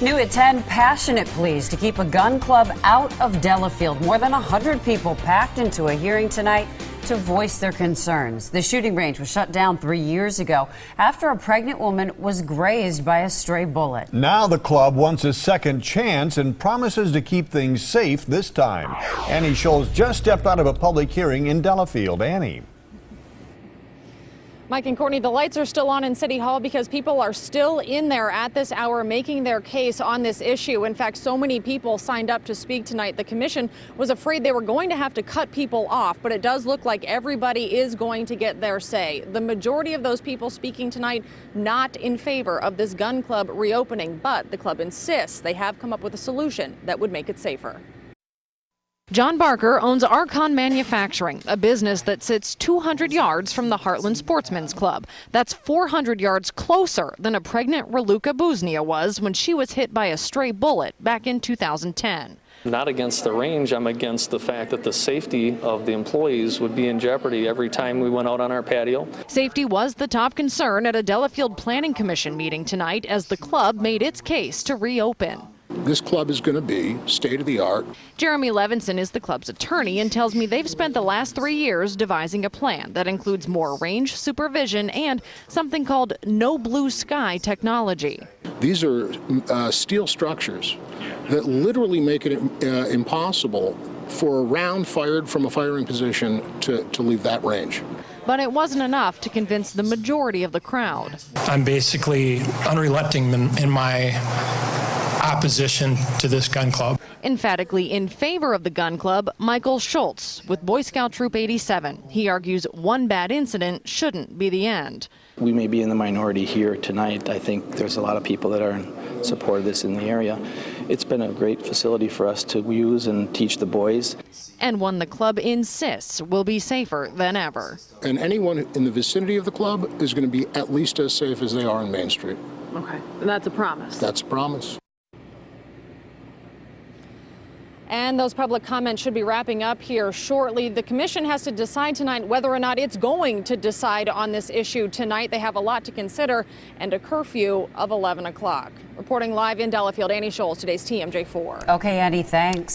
New at 10, passionate pleas to keep a gun club out of Delafield. More than 100 people packed into a hearing tonight to voice their concerns. The shooting range was shut down 3 years ago after a pregnant woman was grazed by a stray bullet. Now the club wants a second chance and promises to keep things safe this time. Annie Scholes just stepped out of a public hearing in Delafield. Annie. Mike and Courtney, the lights are still on in City Hall because people are still in there at this hour making their case on this issue. In fact, so many people signed up to speak tonight. The commission was afraid they were going to have to cut people off, but it does look like everybody is going to get their say. The majority of those people speaking tonight not in favor of this gun club reopening, but the club insists they have come up with a solution that would make it safer. John Barker owns Archon Manufacturing, a business that sits 200 yards from the Heartland Sportsman's Club. That's 400 yards closer than a pregnant Raluca Buznia was when she was hit by a stray bullet back in 2010. Not against the range, I'm against the fact that the safety of the employees would be in jeopardy every time we went out on our patio. Safety was the top concern at a Delafield Planning Commission meeting tonight as the club made its case to reopen. This club is going to be state-of-the-art. Jeremy Levinson is the club's attorney and tells me they've spent the last 3 years devising a plan that includes more range supervision and something called no blue sky technology. These are steel structures that literally make it impossible for a round fired from a firing position to leave that range. But it wasn't enough to convince the majority of the crowd. I'm basically unrelenting in my opposition to this gun club. Emphatically in favor of the gun club, Michael Schultz with Boy Scout Troop 87. He argues one bad incident shouldn't be the end. We may be in the minority here tonight. I think there's a lot of people that are in support of this in the area. It's been a great facility for us to use and teach the boys. And one the club insists will be safer than ever. And anyone in the vicinity of the club is going to be at least as safe as they are on Main Street. Okay, and that's a promise. That's a promise. And those public comments should be wrapping up here shortly. The commission has to decide tonight whether or not it's going to decide on this issue tonight. They have a lot to consider and a curfew of 11 o'clock. Reporting live in Delafield, Annie Scholes, today's TMJ4. Okay, Annie, thanks.